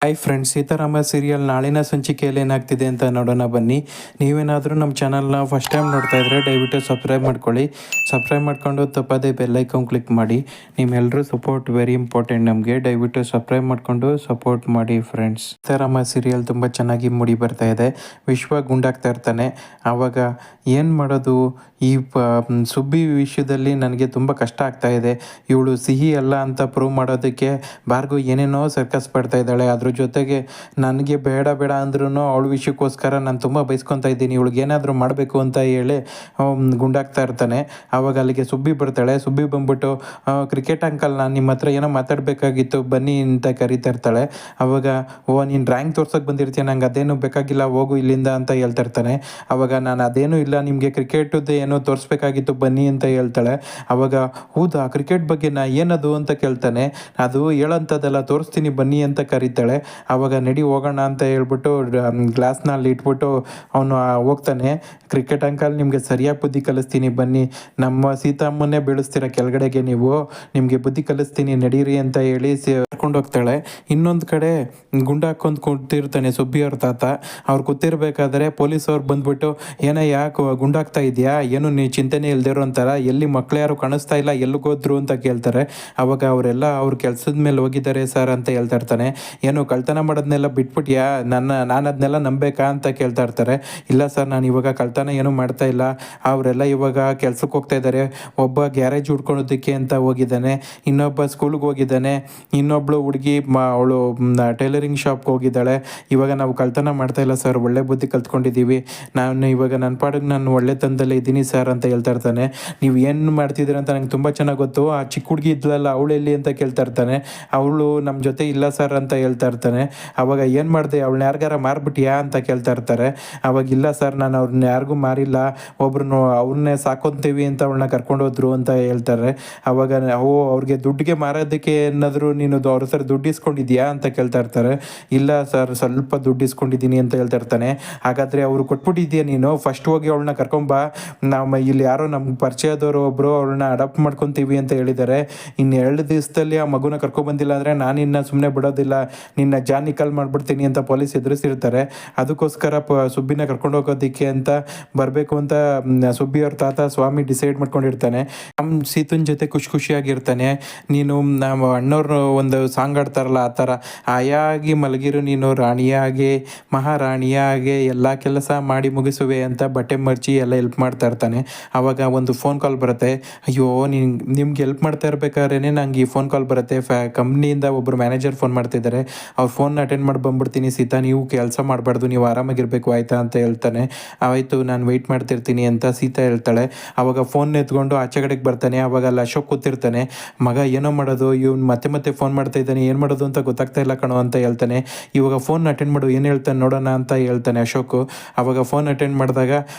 Hi friends, Seetharama serial ನಾಳಿನ ಸಂಚಿಕೆಯಲ್ಲಿ ಏನಾಗ್ತಿದೆ ಅಂತ ನೋಡೋಣ ಬನ್ನಿ. ನೀವೇನಾದರೂ ನಮ್ಮ ಚಾನಲ್ನ ಫಸ್ಟ್ ಟೈಮ್ ನೋಡ್ತಾ ಇದ್ರೆ ದಯವಿಟ್ಟು ಸಬ್ಸ್ಕ್ರೈಬ್ ಮಾಡ್ಕೊಳ್ಳಿ. ಸಬ್ಸ್ಕ್ರೈಬ್ ಮಾಡ್ಕೊಂಡು ತಪ್ಪದೇ ಬೆಲ್ಲೈಕಾನ್ ಕ್ಲಿಕ್ ಮಾಡಿ. ನಿಮ್ಮೆಲ್ಲರೂ ಸಪೋರ್ಟ್ ವೆರಿ ಇಂಪಾರ್ಟೆಂಟ್ ನಮಗೆ. ದಯವಿಟ್ಟು ಸಬ್ಸ್ಕ್ರೈಬ್ ಮಾಡಿಕೊಂಡು ಸಪೋರ್ಟ್ ಮಾಡಿ ಫ್ರೆಂಡ್ಸ್. ಸೀತಾರಾಮ ಸೀರಿಯಲ್ ತುಂಬ ಚೆನ್ನಾಗಿ ಮೂಡಿ ಬರ್ತಾ ಇದೆ. ವಿಶ್ವ ಗುಂಡಾಗ್ತಾ ಇರ್ತಾನೆ. ಆವಾಗ ಏನು ಮಾಡೋದು, ಈ ಸುಬ್ಬಿ ವಿಷಯದಲ್ಲಿ ನನಗೆ ತುಂಬ ಕಷ್ಟ ಆಗ್ತಾ ಇದೆ. ಇವಳು ಸಿಹಿ ಅಲ್ಲ ಅಂತ ಪ್ರೂವ್ ಮಾಡೋದಕ್ಕೆ ಭಾರ್ಗವ್ ಏನೇನೋ ಸರ್ಕಸ್ ಪಡ್ತಾ ಇದ್ದಾಳೆ. ಅದ್ರ ಜೊತೆಗೆ ನನಗೆ ಬೇಡ ಬೇಡ ಅಂದ್ರೂ ಅವಳ ವಿಷಯಕ್ಕೋಸ್ಕರ ನಾನು ತುಂಬ ಬೈಸ್ಕೊತಾ ಇದ್ದೀನಿ. ಇವಳಿಗೆ ಏನಾದರೂ ಮಾಡಬೇಕು ಅಂತ ಹೇಳಿ ಗುಂಡಾಗ್ತಾ ಇರ್ತಾನೆ. ಆವಾಗ ಅಲ್ಲಿಗೆ ಸುಬ್ಬಿ ಬರ್ತಾಳೆ. ಸುಬ್ಬಿ ಬಂದ್ಬಿಟ್ಟು, ಕ್ರಿಕೆಟ್ ಅಂಕಲ್, ನಾನು ನಿಮ್ಮ ಹತ್ರ ಏನೋ ಮಾತಾಡಬೇಕಾಗಿತ್ತು ಬನ್ನಿ ಅಂತ ಕರೀತಾ ಇರ್ತಾಳೆ. ಆವಾಗ, ನೀನು ಡ್ರಾಯಿಂಗ್ ತೋರ್ಸೋಕೆ ಬಂದಿರ್ತೀಯ, ನಂಗೆ ಅದೇನು ಬೇಕಾಗಿಲ್ಲ, ಹೋಗು ಇಲ್ಲಿಂದ ಅಂತ ಹೇಳ್ತಾ ಇರ್ತಾನೆ. ಆವಾಗ, ನಾನು ಅದೇನೂ ಇಲ್ಲ, ನಿಮಗೆ ಕ್ರಿಕೆಟದ್ದು ಏನೋ ತೋರಿಸ್ಬೇಕಾಗಿತ್ತು ಬನ್ನಿ ಅಂತ ಹೇಳ್ತಾಳೆ. ಆವಾಗ, ಹೌದಾ ಕ್ರಿಕೆಟ್ ಬಗ್ಗೆನಾ, ಏನದು ಅಂತ ಕೇಳ್ತಾನೆ. ಅದು ಹೇಳೋಂಥದ್ದೆಲ್ಲ, ತೋರಿಸ್ತೀನಿ ಬನ್ನಿ ಅಂತ ಕರೀತಾಳೆ. ಆವಾಗ ನಡಿ ಹೋಗೋಣ ಅಂತ ಹೇಳ್ಬಿಟ್ಟು ಗ್ಲಾಸ್ನಲ್ಲಿ ಇಟ್ಬಿಟ್ಟು ಅವನು ಹೋಗ್ತಾನೆ. ಕ್ರಿಕೆಟ್ ಅಂಕಲ್, ನಿಮಗೆ ಸರಿಯಾಗಿ ಬುದ್ಧಿ ಕಲಿಸ್ತೀನಿ ಬನ್ನಿ, ನಮ್ಮ ಸೀತಮ್ಮನ್ನೇ ಬೀಳಿಸ್ತೀರ ಕೆಳಗಡೆಗೆ ನೀವು, ನಿಮಗೆ ಬುದ್ಧಿ ಕಲಿಸ್ತೀನಿ ನಡೀರಿ ಅಂತ ಹೇಳಿ ಕರ್ಕೊಂಡು ಹೋಗ್ತಾಳೆ. ಇನ್ನೊಂದು ಕಡೆ ಗುಂಡು ಹಾಕೊಂಡು ಕೂತಿರ್ತಾನೆ ಸುಬ್ಬಿ ಅವ್ರ ತಾತ. ಅವ್ರು ಕೂತಿರ್ಬೇಕಾದ್ರೆ ಪೊಲೀಸವ್ರು ಬಂದ್ಬಿಟ್ಟು, ಏನೋ ಯಾಕೆ ಗುಂಡಾಗ್ತಾ ಇದೆಯಾ, ಏನು ನೀ ಚಿಂತೆನೇ ಇಲ್ದಿರೋ ಅಂತಾರ, ಎಲ್ಲಿ ಮಕ್ಳು ಯಾರು ಕಾಣಿಸ್ತಾ ಇಲ್ಲ, ಎಲ್ಲಿಗೋದ್ರು ಅಂತ ಕೇಳ್ತಾರೆ. ಅವಾಗ ಅವರೆಲ್ಲ ಅವ್ರ ಕೆಲಸದ ಮೇಲೆ ಹೋಗಿದ್ದಾರೆ ಸರ್ ಅಂತ ಹೇಳ್ತಾ ಇರ್ತಾನೆ. ಏನು ಕಳ್ತನ ಮಾಡೋದನ್ನೆಲ್ಲ ಬಿಟ್ಬಿಟ್ಯಾ, ನಾನು ಅದನ್ನೆಲ್ಲ ನಂಬೇಕಾ ಅಂತ ಕೇಳ್ತಾ ಇರ್ತಾರೆ. ಇಲ್ಲ ಸರ್, ನಾನು ಇವಾಗ ಕಳ್ತನ ಏನೂ ಮಾಡ್ತಾ ಇಲ್ಲ, ಅವರೆಲ್ಲ ಇವಾಗ ಕೆಲ್ಸಕ್ಕೆ ಹೋಗ್ತಾ ಇದ್ದಾರೆ. ಒಬ್ಬ ಗ್ಯಾರೇಜ್ ಹುಡ್ಕೊಳೋದಕ್ಕೆ ಅಂತ ಹೋಗಿದ್ದಾನೆ, ಇನ್ನೊಬ್ಬ ಸ್ಕೂಲ್ಗೆ ಹೋಗಿದ್ದಾನೆ, ಇನ್ನೊಬ್ಳು ಹುಡುಗಿ ಅವಳು ಟೈಲರಿಂಗ್ ಶಾಪ್ಗೆ ಹೋಗಿದ್ದಾಳೆ. ಇವಾಗ ನಾವು ಕಳ್ತನ ಮಾಡ್ತಾ ಇಲ್ಲ ಸರ್, ಒಳ್ಳೆ ಬುದ್ಧಿ ಕಲ್ತ್ಕೊಂಡಿದ್ದೀವಿ, ನಾನು ಇವಾಗ ನನ್ನ ಪಾಡಿಗೆ ನಾನು ಒಳ್ಳೆ ತಂದಲ್ಲೇ ಇದ್ದೀನಿ ಸರ್ ಅಂತ ಹೇಳ್ತಾ ಇರ್ತಾನೆ. ನೀವು ಏನು ಮಾಡ್ತಿದ್ದೀರ ಅಂತ ನಂಗೆ ತುಂಬ ಚೆನ್ನಾಗಿ ಗೊತ್ತು, ಆ ಚಿಕ್ಕ ಹುಡುಗಿ ಇದ್ಲಲ್ಲ ಅವಳೆಲ್ಲಿ ಅಂತ ಕೇಳ್ತಾ ಇರ್ತಾನೆ. ಅವಳು ನಮ್ಮ ಜೊತೆ ಇಲ್ಲ ಸರ್ ಅಂತ ಹೇಳ್ತಾ ಇರ್ತಾನೆ. ಅವಾಗ, ಏನು ಮಾಡಿದೆ, ಅವಳನ್ನ ಯಾರಿಗಾರ ಮಾರ್ಬಿಟ್ಟಿಯಾ ಅಂತ ಕೇಳ್ತಾ ಇರ್ತಾರೆ. ಅವಾಗ, ಇಲ್ಲ ಸರ್, ನಾನು ಅವ್ರನ್ನ ಯಾರಿಗೂ ಮಾರಿಲ್ಲ, ಒಬ್ರು ಅವ್ರನ್ನೇ ಸಾಕೊಂತೀವಿ ಅಂತ ಅವಳನ್ನ ಕರ್ಕೊಂಡೋದ್ರು ಅಂತ ಹೇಳ್ತಾರೆ. ಅವಾಗ, ಅವ್ರಿಗೆ ದುಡ್ಡಿಗೆ ಮಾರೋದಕ್ಕೆ ಏನಾದರೂ ನೀನು ಅವ್ರ ಸರ್ ದುಡ್ಡು ಇಸ್ಕೊಂಡಿದ್ಯಾ ಅಂತ ಕೇಳ್ತಾ ಇರ್ತಾರೆ. ಇಲ್ಲ ಸರ್, ಸ್ವಲ್ಪ ದುಡ್ಡು ಇಸ್ಕೊಂಡಿದ್ದೀನಿ ಅಂತ ಹೇಳ್ತಾ ಇರ್ತಾನೆ. ಹಾಗಾದರೆ ಅವರು ಕೊಟ್ಬಿಟ್ಟಿದ್ಯಾ, ನೀನು ಫಸ್ಟ್ ಹೋಗಿ ಅವಳನ್ನ ಕರ್ಕೊಂಬಾ, ನಾವು ಇಲ್ಲಿ ಯಾರೋ ನಮ್ಗೆ ಪರಿಚಯದವರು ಒಬ್ಬರು ಅವಳನ್ನ ಅಡಾಪ್ಟ್ ಮಾಡ್ಕೊತೀವಿ ಅಂತ ಹೇಳಿದ್ದಾರೆ, ಇನ್ನು 2 ದಿವಸದಲ್ಲಿ ಆ ಮಗುನ ಕರ್ಕೊಬಂದಿಲ್ಲ ಅಂದರೆ ನಾನಿನ್ನ ಸುಮ್ಮನೆ ಬಿಡೋದಿಲ್ಲ, ನಿನ್ನ ಜಾನ್ ನಿಕಲ್ ಮಾಡಿಬಿಡ್ತೀನಿ ಅಂತ ಪೊಲೀಸ್ ಎದುರಿಸಿರ್ತಾರೆ. ಅದಕ್ಕೋಸ್ಕರ ಸುಬ್ಬಿನ ಕರ್ಕೊಂಡು ಹೋಗೋದಕ್ಕೆ ಅಂತ ಬರಬೇಕು ಅಂತ ಸುಬ್ಬಿ ಅವ್ರ ತಾತ ಸ್ವಾಮಿ ಡಿಸೈಡ್ ಮಾಡ್ಕೊಂಡಿರ್ತಾನೆ. ನಮ್ಮ ಸೀತನ್ ಜೊತೆ ಖುಷಿಯಾಗಿರ್ತಾನೆ. ನೀನು ನಮ್ಮ ಅಣ್ಣವ್ರು ಒಂದು ಸಾಂಗ್ ಆಡ್ತಾರಲ್ಲ, ಆ ಥರ ಆಯಾಗಿ ಮಲಗಿರು ನೀನು ರಾಣಿಯಾಗೆ ಮಹಾರಾಣಿಯಾಗೆ ಎಲ್ಲ ಕೆಲಸ ಮಾಡಿ ಮುಗಿಸುವೆ ಅಂತ ಬಟ್ಟೆ ಮರ್ಚಿ ಎಲ್ಲ ಹೆಲ್ಪ್ ಮಾಡ್ತಾ ಇರ್ತಾನೆ. ಆವಾಗ ಒಂದು ಫೋನ್ ಕಾಲ್ ಬರುತ್ತೆ. ಅಯ್ಯೋ, ನಿಮ್ಗೆ ಹೆಲ್ಪ್ ಮಾಡ್ತಾ ಇರ್ಬೇಕಾದ್ರೆ ನಂಗೆ ಈ ಫೋನ್ ಕಾಲ್ ಬರುತ್ತೆ, ಕಂಪ್ನಿಯಿಂದ ಒಬ್ಬರು ಮ್ಯಾನೇಜರ್ ಫೋನ್ ಮಾಡ್ತಿದ್ದಾರೆ, ಅವ್ರ ಫೋನ್ನ ಅಟೆಂಡ್ ಮಾಡಿ ಬಂದ್ಬಿಡ್ತೀನಿ ಸೀತಾ, ನೀವು ಕೆಲಸ ಮಾಡಬಾರ್ದು, ನೀವು ಆರಾಮಾಗಿರಬೇಕು ಆಯಿತಾ ಅಂತ ಹೇಳ್ತಾನೆ. ಆಯಿತು, ನಾನು ವೆಯ್ಟ್ ಮಾಡ್ತಿರ್ತೀನಿ ಅಂತ ಸೀತಾ ಹೇಳ್ತಾಳೆ. ಆವಾಗ ಫೋನ್ ಎತ್ಕೊಂಡು ಆಚೆ ಕಡೆಗೆ ಬರ್ತಾನೆ. ಆವಾಗ ಅಲ್ಲಿ ಅಶೋಕ್ ಕೂತಿರ್ತಾನೆ. ಮಗ ಏನೋ ಮಾಡೋದು, ಇವ್ನು ಮತ್ತೆ ಫೋನ್ ಮಾಡ್ತಾ ಇದ್ದಾನೆ, ಏನು ಮಾಡೋದು ಅಂತ ಗೊತ್ತಾಗ್ತಾ ಇಲ್ಲ ಕಣೋ ಅಂತ ಹೇಳ್ತಾನೆ. ಇವಾಗ ಫೋನ್ ಅಟೆಂಡ್ ಮಾಡು, ಏನು ಹೇಳ್ತಾನೆ ನೋಡೋಣ ಅಂತ ಹೇಳ್ತಾನೆ ಅಶೋಕು. ಆವಾಗ ಫೋನ್ ಅಟೆಂಡ್ ಮಾಡಿದಾಗ,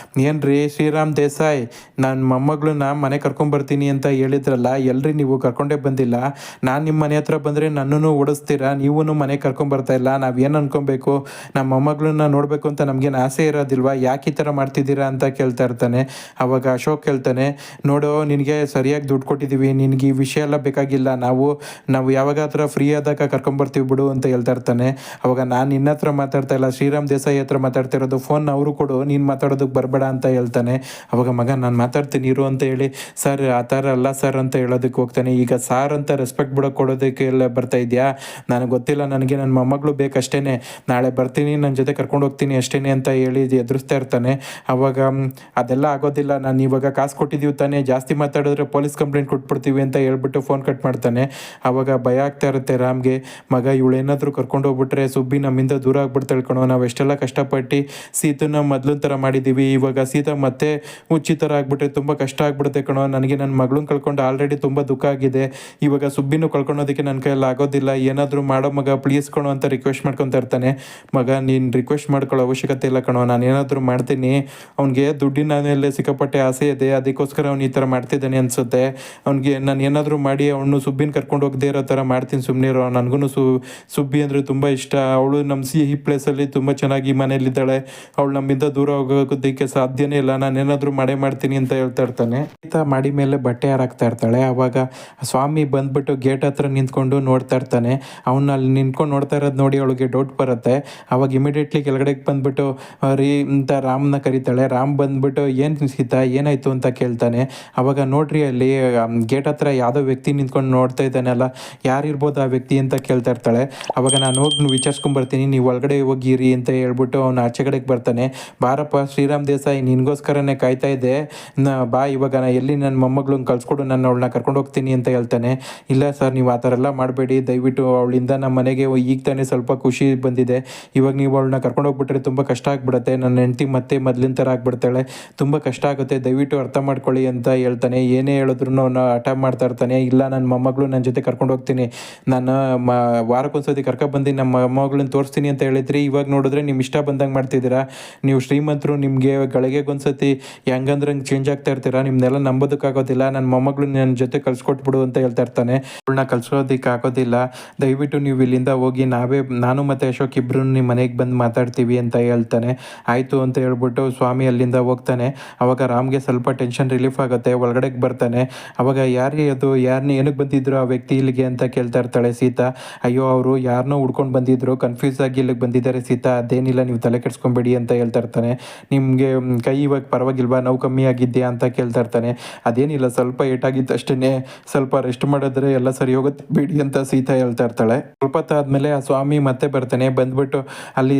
ಏನು ರೀ ಶ್ರೀರಾಮ್ ದೇಸಾಯಿ, ನನ್ನ ಮೊಮ್ಮಗಳನ್ನ ಮನೆ ಕರ್ಕೊಂಬರ್ತೀನಿ ಅಂತ ಹೇಳಿದ್ರಲ್ಲ, ಎಲ್ರಿ ನೀವು ಕರ್ಕೊಂಡೇ ಬಂದಿಲ್ಲ, ನಾನು ನಿಮ್ಮ ಮನೆ ಹತ್ರ ಬಂದರೆ ನನ್ನನ್ನು ಓಡಿಸ್ತೀರಾ, ನೀವೂ ಮನೆ ಕರ್ಕೊಂಬರ್ತಾ ಇಲ್ಲ, ನಾವೇನು ಅನ್ಕೊಬೇಕು, ನಮ್ಮ ಮೊಮ್ಮಗಳನ್ನ ನೋಡಬೇಕು ಅಂತ ನಮಗೇನು ಆಸೆ ಇರೋದಿಲ್ವಾ, ಯಾಕೆ ಈ ಥರ ಮಾಡ್ತಿದ್ದೀರಾ ಅಂತ ಕೇಳ್ತಾ ಇರ್ತಾನೆ. ಆವಾಗ ಅಶೋಕ್ ಹೇಳ್ತಾನೆ, ನೋಡು, ನಿನಗೆ ಸರಿಯಾಗಿ ದುಡ್ಡು ಕೊಟ್ಟಿದ್ದೀವಿ, ನಿನಗೆ ಈ ವಿಷಯ ಎಲ್ಲ ಬೇಕಾಗಿಲ್ಲ, ನಾವು ಯಾವಾಗ ಹತ್ರ ಫ್ರೀ ಆದಾಗ ಕರ್ಕೊಂಬರ್ತೀವಿ ಬಿಡು ಅಂತ ಹೇಳ್ತಾ ಇರ್ತಾನೆ. ಅವಾಗ, ನಾನು ನಿನ್ನ ಹತ್ರ ಮಾತಾಡ್ತಾ ಇಲ್ಲ, ಶ್ರೀರಾಮ್ ದೇಸಾಯಿ ಹತ್ರ ಮಾತಾಡ್ತಾ ಇರೋದು, ಫೋನ್ ಅವರು ಕೊಡು, ನೀನು ಮಾತಾಡೋದಕ್ಕೆ ಬರಬೇಡ ಅಂತ ಹೇಳ್ತಾನೆ. ಅವಾಗ, ಮಗ ನಾನು ಮಾತಾಡ್ತೀನಿ ಇರು ಅಂತ ಹೇಳಿ, ಸರ್ ಆ ಥರ ಅಲ್ಲ ಸರ್ ಅಂತ ಹೇಳೋದಕ್ಕೆ ಹೋಗ್ತಾನೆ. ಈಗ ಸಾರ್ ಅಂತ ರೆಸ್ಪೆಕ್ಟ್ ಕೊಡೋದಕ್ಕೆ ಎಲ್ಲ ಬರ್ತಾ ಇದೆಯಾ, ನನಗೆ ಗೊತ್ತಿಲ್ಲ, ನನಗೆ ನನ್ನ ಮೊಮ್ಮಗಳು ಬೇಕಷ್ಟೇ, ನಾಳೆ ಬರ್ತೀನಿ, ನನ್ನ ಜೊತೆ ಕರ್ಕೊಂಡು ಹೋಗ್ತೀನಿ ಅಷ್ಟೇ ಅಂತ ಹೇಳಿ ಎದುರಿಸ್ತಾ ಇರ್ತಾನೆ. ಅವಾಗ, ಅದೆಲ್ಲ ಆಗೋದಿಲ್ಲ, ನಾನು ಇವಾಗ ಕಾಸು ಕೊಟ್ಟಿದ್ದೀವಿ ತಾನೇ, ಜಾಸ್ತಿ ಮಾತಾಡಿದ್ರೆ ಪೊಲೀಸ್ ಕಂಪ್ಲೇಂಟ್ ಕೊಟ್ಬಿಡ್ತೀವಿ ಅಂತ ಹೇಳ್ಬಿಟ್ಟು ಫೋನ್ ಕಟ್ ಮಾಡ್ತಾನೆ. ಆವಾಗ ಭಯ ಆಗ್ತಾ ಇರುತ್ತೆ ರಾಮ್ಗೆ, ಮಗ ಇವಳೇನಾದರೂ ಕರ್ಕೊಂಡು ಹೋಗ್ಬಿಟ್ರೆ ಸುಬ್ಬಿ ನಮ್ಮಿಂದ ದೂರ ಆಗ್ಬಿಡ್ತಾಳೆ ಕಣೋ, ನಾವು ಎಷ್ಟೆಲ್ಲ ಕಷ್ಟಪಟ್ಟು ಸೀತನ ಮೊದಲಿನ ಥರ ಮಾಡಿದ್ದೀವಿ, ಇವಾಗ ಸೀತಾ ಮತ್ತೆ ಹುಚ್ಚಿ ಥರ ಆಗ್ಬಿಟ್ರೆ ತುಂಬ ಕಷ್ಟ ಆಗ್ಬಿಡುತ್ತೆ ಕಣೋ, ನನಗೆ ನನ್ನ ಮಗಳನ್ನ ಕಳ್ಕೊಂಡು ಆಲ್ರೆಡಿ ತುಂಬ ದುಃಖ ಆಗಿದೆ, ಇವಾಗ ಸುಬ್ಬಿನೂ ಕಳ್ಕೊಳೋದಕ್ಕೆ ನನ್ನ ಕೈಯಲ್ಲಿ ಆಗೋದಿಲ್ಲ, ಏನಾದರೂ ಮಾಡೋ ಮಗ ಪ್ಲೀಸ್ ಕಣೋ ಅಂತ ರಿಕ್ವೆಸ್ಟ್ ಮಾಡ್ಕೊತಾ ಇರ್ತಾನೆ. ಮಗ, ನೀನು ರಿಕ್ವೆಸ್ಟ್ ಮಾಡ್ಕೊಳ್ಳೋ ಅವಶ್ಯಕತೆ ಇಲ್ಲ ಕಣೋ, ನಾನು ಏನಾದರೂ ಮಾಡ್ತೀನಿ, ಅವ್ನಿಗೆ ದುಡ್ಡಿನ ಮೇಲೆ ಸಿಕ್ಕಾಪಟ್ಟೆ ಆಸೆ ಇದೆ, ಅದಕ್ಕೋಸ್ಕರ ಅವ್ನು ಈ ಥರ ಮಾಡ್ತಿದ್ದಾನೆ ಅನಿಸುತ್ತೆ, ಅವ್ನಿಗೆ ನಾನು ಏನಾದರೂ ಮಾಡಿ ಅವನು ಸುಬ್ಬಿನ ಕರ್ಕೊಂಡು ಹೋಗದೇ ಇರೋ ಥರ ಮಾಡ್ತೀನಿ, ಸುಮ್ಮನೆ ಇರೋ, ನನಗೂ ಸುಬ್ಬಿ ಅಂದರೆ ತುಂಬ ಇಷ್ಟ, ಅವಳು ನಮ್ಮ ಈ ಪ್ಲೇಸಲ್ಲಿ ತುಂಬ ಚೆನ್ನಾಗಿ ಮನೇಲಿದ್ದಾಳೆ, ಅವಳು ನಮ್ಮಿಂದ ದೂರ ಹೋಗೋದಕ್ಕೆ ಸಾಧ್ಯನೇ ಇಲ್ಲ, ನಾನೇನಾದರೂ ಮಾಡ್ತೀನಿ ಅಂತ ಹೇಳ್ತಾ ಇರ್ತಾನೆ. ಮಾಡಿ ಮೇಲೆ ಬಟ್ಟೆ ಹಾರಾಕ್ತಾ ಇರ್ತಾಳೆ. ಆವಾಗ ಸ್ವಾಮಿ ಬಂದ್ಬಿಟ್ಟು ಗೇಟ್ ಹತ್ರ ನಿಂತ್ಕೊಂಡು ನೋಡ್ತಾ ಇರ್ತಾನೆ. ಅವನ್ನ ಅಲ್ಲಿ ನಿಂತ್ಕೊಂಡು ನೋಡ್ತಾ ಇರೋದು ನೋಡಿ ಅವಳಿಗೆ ಡೌಟ್ ಬರುತ್ತೆ. ಅವಾಗ ಇಮಿಡಿಯೇಟ್ಲಿ ಕೆಳಗಡೆಗೆ ಬಂದ್ಬಿಟ್ಟು ರೀ ಅಂತ ರಾಮ್ನ ಕರೀತಾಳೆ. ರಾಮ್ ಬಂದ್ಬಿಟ್ಟು ಏನು ಸೀತಾ ಏನಾಯಿತು ಅಂತ ಕೇಳ್ತಾನೆ. ಅವಾಗ ನೋಡ್ರಿ ಅಲ್ಲಿ ಗೇಟ್ ಹತ್ರ ಯಾವುದೋ ವ್ಯಕ್ತಿ ನಿಂತ್ಕೊಂಡು ನೋಡ್ತಾ ಇದ್ದಾನಲ್ಲ, ಯಾರಿರ್ಬೋದು ಆ ವ್ಯಕ್ತಿ ಅಂತ ಕೇಳ್ತಾ ಇರ್ತಾಳೆ. ಅವಾಗ ನಾನು ಹೋಗಿ ವಿಚಾರಿಸ್ಕೊಂಬರ್ತೀನಿ, ನೀವು ಒಳಗಡೆ ಹೋಗಿರಿ ಅಂತ ಹೇಳ್ಬಿಟ್ಟು ಅವ್ನು ಆಚೆ ಕಡೆಗೆ ಬರ್ತಾನೆ. ಬಾರಪ್ಪ ಶ್ರೀರಾಮ್ ದೇಸಾಯಿ, ನಿನಗೋಸ್ಕರನೇ ಕಾಯ್ತಾ ಇದ್ದೆ, ಬಾ ಇವಾಗ ಎಲ್ಲಿ ನನ್ನ ಮೊಮ್ಮಗಳನ್ನ ಕಳ್ಸ್ಕೊಡು, ನಾನು ಅವಳನ್ನ ಕರ್ಕೊಂಡು ಹೋಗ್ತೀನಿ ಅಂತ ಹೇಳ್ತಾನೆ. ಇಲ್ಲ ಸರ್, ನೀವು ಆ ಥರ ಎಲ್ಲ ಮಾಡಬೇಡಿ, ದಯವಿಟ್ಟು ಅವಳಿಂದ ನಮ್ಮ ಮನೆಗೆ ಈಗ ತಾನೇ ಸ್ವಲ್ಪ ಖುಷಿ ಬಂದಿದೆ, ಇವಾಗ ನೀವು ಅವಳನ್ನ ಕರ್ಕೊಂಡು ಹೋಗ್ಬಿಟ್ರೆ ತುಂಬ ಕಷ್ಟ ಆಗ್ಬಿಡುತ್ತೆ, ನನ್ನ ಹೆಂಡತಿ ಮತ್ತೆ ಮೊದಲಿನ ಥರ ಆಗ್ಬಿಡ್ತಾಳೆ, ತುಂಬ ಕಷ್ಟ ಆಗುತ್ತೆ, ದಯವಿಟ್ಟು ಅರ್ಥ ಮಾಡ್ಕೊಳ್ಳಿ ಅಂತ ಹೇಳ್ತಾನೆ. ಏನೇ ಹೇಳಿದ್ರು ಅವನು ಹಠ ಮಾಡ್ತಾ ಇರ್ತಾನೆ. ಇಲ್ಲ ನನ್ನ ಮೊಮ್ಮಗಳು ನನ್ನ ಜೊತೆ ಕರ್ಕೊಂಡು ಹೋಗ್ತೀನಿ, ನಾನು ವಾರಕ್ಕೊಂದ್ಸತಿ ಕರ್ಕೊಬಂದು ನಮ್ಮ ಮೊಮ್ಮಗಳನ್ನ ತೋರಿಸ್ತೀನಿ ಅಂತ ಹೇಳಿದ್ರಿ, ಇವಾಗ ನೋಡಿದ್ರೆ ನಿಮ್ಮ ಇಷ್ಟ ಬಂದಂಗೆ ಮಾಡ್ತಿದ್ದೀರಾ, ನೀವು ಶ್ರೀಮಂತರು, ನಿಮಗೆ ಗಳಿಗೆಗೊಂದ್ಸತಿ ಹೆಂಗಂದ್ರೆ ಚೇಂಜ್ ಆಗ್ತಾ ಇರ್ತೀರಾ, ನಿಮ್ಮನ್ನೆಲ್ಲ ನಂಬೋದಕ್ಕಾಗೋದಿಲ್ಲ, ನನ್ನ ಮೊಮ್ಮಗಳು ನನ್ನ ಜೊತೆ ಕಳ್ಸ್ಕೊಟ್ಬಿಡು ಅಂತ ಹೇಳ್ತಾ ಇರ್ತಾನೆ. ಅವಳನ್ನ ಕಳ್ಸೋದಕ್ಕೆ ಆಗೋದಿಲ್ಲ, ದಯವಿಟ್ಟು ನೀವು ಇಲ್ಲಿಂದ ಹೋಗಿ, ನಾನು ಮತ್ತು ಅಶೋಕ್ ಇಬ್ಬರು ನಿಮ್ಮ ಮನೆಗೆ ಬಂದು ಮಾತಾಡ್ತೀವಿ ಅಂತ ಹೇಳ್ತಾನೆ. ಆಯಿತು ಅಂತ ಹೇಳ್ಬಿಟ್ಟು ಸ್ವಾಮಿ ಅಲ್ಲಿಂದ ಹೋಗ್ತಾನೆ. ಅವಾಗ ರಾಮ್ಗೆ ಸ್ವಲ್ಪ ಟೆನ್ಷನ್ ರಿಲೀಫ್ ಆಗುತ್ತೆ. ಒಳಗಡೆಗೆ ಬರ್ತಾನೆ. ಅವಾಗ ಯಾರನ್ನ ಏನಕ್ಕೆ ಬಂದಿದ್ರು ಆ ವ್ಯಕ್ತಿ ಇಲ್ಲಿಗೆ ಅಂತ ಕೇಳ್ತಾ ಇರ್ತಾಳೆ ಸೀತಾ. ಅಯ್ಯೋ ಅವರು ಯಾರನ್ನೋ ಹುಡ್ಕೊಂಡು ಬಂದಿದ್ರು, ಕನ್ಫ್ಯೂಸ್ ಆಗಿ ಇಲ್ಲಿಗೆ ಬಂದಿದ್ದಾರೆ ಸೀತಾ, ಅದೇನಿಲ್ಲ ನೀವು ತಲೆ ಕೆಡಿಸ್ಕೊಂಬೇಡಿ ಅಂತ ಹೇಳ್ತಾ ಇರ್ತಾನೆ. ನಿಮಗೆ ಕೈ ಇವಾಗ ಪರವಾಗಿಲ್ವಾ, ನೋವು ಕಮ್ಮಿ ಆಗಿದೆಯಾ ಅಂತ ಕೇಳ್ತಾ ಇರ್ತಾನೆ. ಅದೇನಿಲ್ಲ, ಸ್ವಲ್ಪ ಏಟಾಗಿತ್ತು ಅಷ್ಟೇ, ಸ್ವಲ್ಪ ರೆಸ್ಟ್ ಮಾಡಿದ್ರೆ ಎಲ್ಲ ಸರಿ ಹೋಗುತ್ತೆ ಬಿಡಿ ಅಂತ ಸೀತಾ ಹೇಳ್ತಾ ಇರ್ತಾಳೆ. ಸ್ವಲ್ಪ ಹೊತ್ತಾದ್ಮೇಲೆ ಆ ಸ್ವಾಮಿ ಮತ್ತೆ ಬರ್ತಾನೆ. ಬಂದ್ಬಿಟ್ಟು ಅಲ್ಲಿ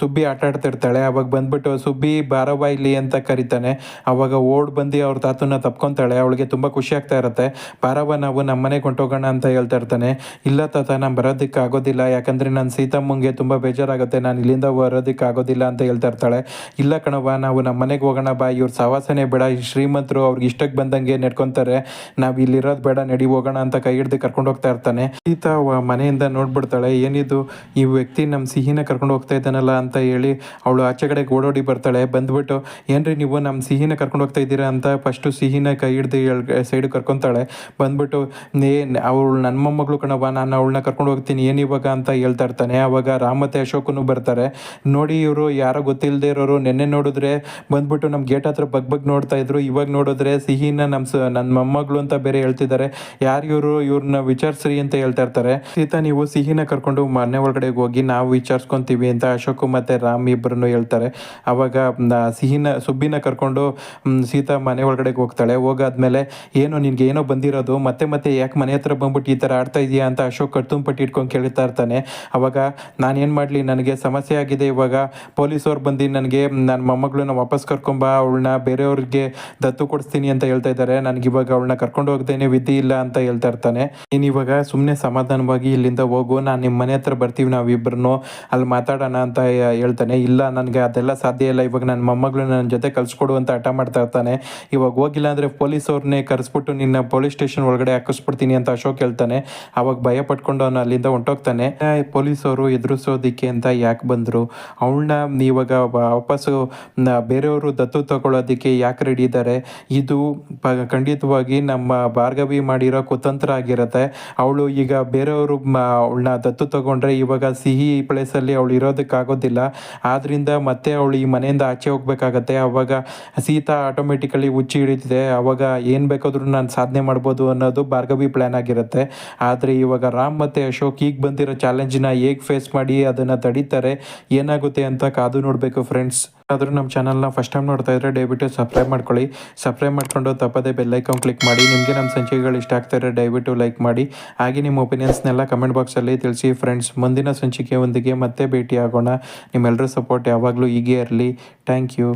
ಸುಬ್ಬಿ ಆಟ ಆಡ್ತಾ ಇರ್ತಾಳೆ. ಅವಾಗ ಬಂದ್ಬಿಟ್ಟು ಸುಬ್ಬಿ ಬಾರವ್ವ ಇಲ್ಲಿ ಅಂತ ಕರಿತಾನೆ. ಅವಾಗ ಓಡ್ ಬಂದು ಅವ್ರ ತಾತನ ತಪ್ಕೊತಾಳೆ. ಅವಳಿಗೆ ತುಂಬ ಖುಷಿ ಆಗ್ತಾ ಇರುತ್ತೆ. ಬಾರವ್ವ ನಾವು ನಮ್ಮ ಮನೆಗೆ ಹೊಂಟೋಗೋಣ ಅಂತ ಹೇಳ್ತಾ ಇರ್ತಾನೆ. ಇಲ್ಲ ತಾತ, ನಾನು ಬರೋದಕ್ಕೆ ಆಗೋದಿಲ್ಲ, ಯಾಕಂದರೆ ನನ್ನ ಸೀತಮ್ಮಂಗೆ ತುಂಬ ಬೇಜಾರಾಗುತ್ತೆ, ನಾನು ಇಲ್ಲಿಂದ ಬರೋದಕ್ಕೆ ಆಗೋದಿಲ್ಲ ಅಂತ ಹೇಳ್ತಾ ಇರ್ತಾಳೆ. ಇಲ್ಲ ಕಣವ್ವ, ನಾವು ನಮ್ಮ ಮನೆಗೆ ಹೋಗೋಣ ಬಾ, ಇವ್ರ ಸವಾಸನೆ ಬೇಡ, ಈ ಶ್ರೀಮಂತರು ಅವ್ರಿಗೆ ಇಷ್ಟಕ್ಕೆ ಬಂದಂಗೆ ನಡ್ಕೊತಾರೆ, ನಾವು ಇಲ್ಲಿರೋದು ಬೇಡ, ನಡಿ ಹೋಗೋಣ ಅಂತ ಕೈ ಹಿಡ್ದು ಕರ್ಕೊಂಡು ಹೋಗ್ತಾ ಇರ್ತಾನೆ. ಸೀತಾ ಮನೆಯಿಂದ ನೋಡ್ಬಿಡ್ತಾಳೆ, ಏನಿದು ಈ ವ್ಯಕ್ತಿ ನಮ್ಮ ಸಿಹಿನ ಕರ್ಕೊಂಡು ಹೋಗ್ತಾ ಇದ್ದಾನಲ್ಲ ಅಂತ ಹೇಳಿ ಅವಳು ಆಚೆ ಕಡೆಗೆ ಓಡೋಡಿ ಬರ್ತಾಳೆ. ಬಂದ್ಬಿಟ್ಟು ಏನ್ರಿ ನೀವು ನಮ್ಮ ಸಿಹಿನ ಕರ್ಕೊಂಡು ಹೋಗ್ತಾ ಇದ್ದೀರಾ ಅಂತ ಫಸ್ಟು ಸಿಹಿನ ಕೈ ಹಿಡ್ದು ಸೈಡ್ ಕರ್ಕೊತಾಳೆ. ಬಂದ್ಬಿಟ್ಟು ಅವಳು ನನ್ನ ಮೊಮ್ಮಗಳು ಕಣವ್ವ, ನಾನು ಅವಳನ್ನ ಕರ್ಕೊಂಡು ಹೋಗ್ತೀನಿ, ಏನಿವಾಗ ಅಂತ ಹೇಳ್ತಾ ಇರ್ತಾನೆ. ಅವಾಗ ರಾಮ್ ಮತ್ತು ಅಶೋಕನು ಬರ್ತಾರೆ. ನೋಡಿ ಇವರು ಯಾರೋ ಗೊತ್ತಿಲ್ಲದೆ ಇರೋರು, ನೆನ್ನೆ ನೋಡಿದ್ರೆ ಬಂದ್ಬಿಟ್ಟು ನಮ್ಮ ಗೇಟ್ ಹತ್ರ ಬಗ್ ನೋಡ್ತಾ ಇದ್ರು, ಇವಾಗ ನೋಡಿದ್ರೆ ಸಿಹಿನ ನನ್ನ ಮೊಮ್ಮಗಳು ಅಂತ ಬೇರೆ ಹೇಳ್ತಿದ್ದಾರೆ, ಯಾರು ಇವ್ರನ್ನ ವಿಚಾರಿಸ್ರಿ ಅಂತ ಹೇಳ್ತಾ ಇರ್ತಾರೆ. ಸೀತಾ, ನೀವು ಸಿಹಿನ ಕರ್ಕೊಂಡು ಮನೆ ಒಳಗಡೆ ಹೋಗಿ ನಾವು ವಿಚಾರಿಸ್ಕೊಂತೀವಿ ಅಂತ ಅಶೋಕ್ ಮತ್ತು ರಾಮ್ ಇಬ್ಬರನ್ನು ಹೇಳ್ತಾರೆ. ಅವಾಗ ಸುಬ್ಬಿನ ಕರ್ಕೊಂಡು ಸೀತಾ ಮನೆ ಒಳಗಡೆ ಹೋಗ್ತಾಳೆ. ಹೋಗಾದ್ಮೇಲೆ ಏನು ನಿನ್ಗೆ ಏನೋ ಬಂದಿರೋದು, ಮತ್ತೆ ಯಾಕೆ ಮನೆ ಹತ್ರ ಬಂದ್ಬಿಟ್ಟು ಈ ಥರ ಆಡ್ತಾ ಇದೆಯಾ ಅಂತ ಅಶೋಕ್ ಕರ್ತುಂಪಟ್ಟಿ ಇಟ್ಕೊಂಡು ಕೇಳ್ತಾ ಇರ್ತಾನೆ. ಅವಾಗ ನಾನೇನು ಮಾಡಲಿ, ನನಗೆ ಸಮಸ್ಯೆ ಆಗಿದೆ, ಇವಾಗ ಪೊಲೀಸವ್ರು ಬಂದು ನನಗೆ ನನ್ನ ಮೊಮ್ಮಗಳನ್ನ ವಾಪಸ್ ಕರ್ಕೊಂಬ, ಅವಳನ್ನ ಬೇರೆಯವ್ರಿಗೆ ದತ್ತು ಕೊಡಿಸ್ತೀನಿ ಅಂತ ಹೇಳ್ತಾ ಇದ್ದಾರೆ, ನನಗಿವಾಗ ಅವಳನ್ನ ಕರ್ಕೊಂಡು ಹೋಗ್ದೇನೆ ವಿಧಿ ಇಲ್ಲ ಅಂತ ಹೇಳ್ತಾ ಇರ್ತಾನೆ. ನೀನು ಇವಾಗ ಸುಮ್ಮನೆ ಸಮಾಧಾನವಾಗಿ ಇಲ್ಲಿಂದ ಹೋಗು, ನಾನು ನಿಮ್ಮ ಮನೆ ಹತ್ರ ಬರ್ತೀವಿ ನಾವಿಬ್ಬರನ್ನು, ಅಲ್ಲಿ ಮಾತಾಡೋಣ ಅಂತ ಹೇಳ್ತಾನೆ. ಇಲ್ಲ ನನಗೆ ಅದೆಲ್ಲ ಸಾಧ್ಯ ಇಲ್ಲ, ಇವಾಗ ನನ್ನ ಮೊಮ್ಮಗಳು ನನ್ನ ಜೊತೆ ಕಳಿಸ್ಕೊಡು ಅಂತ ಹಠ ಮಾಡ್ತಾ ಇರ್ತಾನೆ. ಇವಾಗ ಹೋಗಿಲ್ಲ ಅಂದರೆ ಪೊಲೀಸವ್ರನ್ನೇ ಕರೆಸ್ಬಿಟ್ಟು ನಿನ್ನ ಪೊಲೀಸ್ ಸ್ಟೇಷನ್ ಒಳಗಡೆ ಹಾಕಿಸ್ಬಿಡ್ತೀನಿ ಅಂತ ಅಶೋಕ್ ಹೇಳ್ತಾನೆ. ಅವಾಗ ಭಯ ಪಟ್ಕೊಂಡು ಅವನು ಅಲ್ಲಿಂದ ಹೊಂಟೋಗ್ತಾನೆ. ಪೊಲೀಸವರು ಎದುರಿಸೋದಿಕ್ಕೆ ಅಂತ ಯಾಕೆ ಬಂದರು, ಅವಳನ್ನ ಇವಾಗ ವಾಪಸ್ಸು ಬೇರೆಯವರು ದತ್ತು ತಗೊಳ್ಳೋದಕ್ಕೆ ಯಾಕೆ ರೆಡಿ ಇದ್ದಾರೆ, ಇದು ಖಂಡಿತವಾಗಿ ನಮ್ಮ ಭಾರ್ಗವಿ ಮಾಡಿರೋ ಕುತಂತ್ರ ಆಗಿರುತ್ತೆ. ಅವಳು ಈಗ ಬೇರೆಯವರು ಅವಳನ್ನ ದತ್ತು ತಗೊಂಡ್ರೆ ಇವಾಗ ಸಿಹಿ ಪ್ಲೇಸಲ್ಲಿ ಅವಳು ಇರೋದಕ್ಕಾಗೋದಿಲ್ಲ, ಆದ್ರಿಂದ ಮತ್ತೆ ಅವಳು ಈ ಮನೆಯಿಂದ ಆಚೆ ಹೋಗ್ಬೇಕಾಗತ್ತೆ. ಅವಾಗ ಸೀತಾ ಆಟೋಮೆಟಿಕಲಿ ಹುಚ್ಚಿ ಹಿಡಿತಿದೆ, ಅವಾಗ ಏನು ಬೇಕಾದ್ರೂ ನಾನು ಸಾಧನೆ ಮಾಡ್ಬೋದು ಅನ್ನೋದು ಭಾರ್ಗವಿ ಪ್ಲ್ಯಾನ್ ಆಗಿರುತ್ತೆ. ಆದರೆ ಇವಾಗ ರಾಮ್ ಮತ್ತು ಅಶೋಕ್ ಈಗ ಬಂದಿರೋ ಚಾಲೆಂಜ್ನ ಹೇಗೆ ಫೇಸ್ ಮಾಡಿ ಅದನ್ನು ತಡೀತಾರೆ, ಏನಾಗುತ್ತೆ ಅಂತ ಕಾದು ನೋಡಬೇಕು ಫ್ರೆಂಡ್ಸ್. ಆದರೂ ನಮ್ಮ ಚಾನಲ್ನ ಫಸ್ಟ್ ಟೈಮ್ ನೋಡ್ತಾ ಇದ್ದರೆ ದಯವಿಟ್ಟು ಸಬ್ಸ್ಕ್ರೈಬ್ ಮಾಡ್ಕೊಳ್ಳಿ. ಸಬ್ಸ್ಕ್ರೈಬ್ ಮಾಡ್ಕೊಂಡು ತಪ್ಪದೇ ಬೆಲ್ ಐಕಾನ್ ಕ್ಲಿಕ್ ಮಾಡಿ. ನಿಮಗೆ ನಮ್ಮ ಸಂಚಿಕೆಗಳು ಇಷ್ಟ ಆಗ್ತಾರೆ ದಯವಿಟ್ಟು ಲೈಕ್ ಮಾಡಿ. ಹಾಗೆ ನಿಮ್ಮ ಒಪಿನಿಯನ್ಸ್ನೆಲ್ಲ ಕಮೆಂಟ್ ಬಾಕ್ಸಲ್ಲಿ ತಿಳಿಸಿ ಫ್ರೆಂಡ್ಸ್. ಮುಂದಿನ ಸಂಚಿಕೆಯೊಂದಿಗೆ ಮತ್ತೆ ಭೇಟಿ ಆಗೋಣ. ನಿಮ್ಮೆಲ್ಲರ ಸಪೋರ್ಟ್ ಯಾವಾಗಲೂ ಹೀಗೆ ಇರಲಿ. Thank you.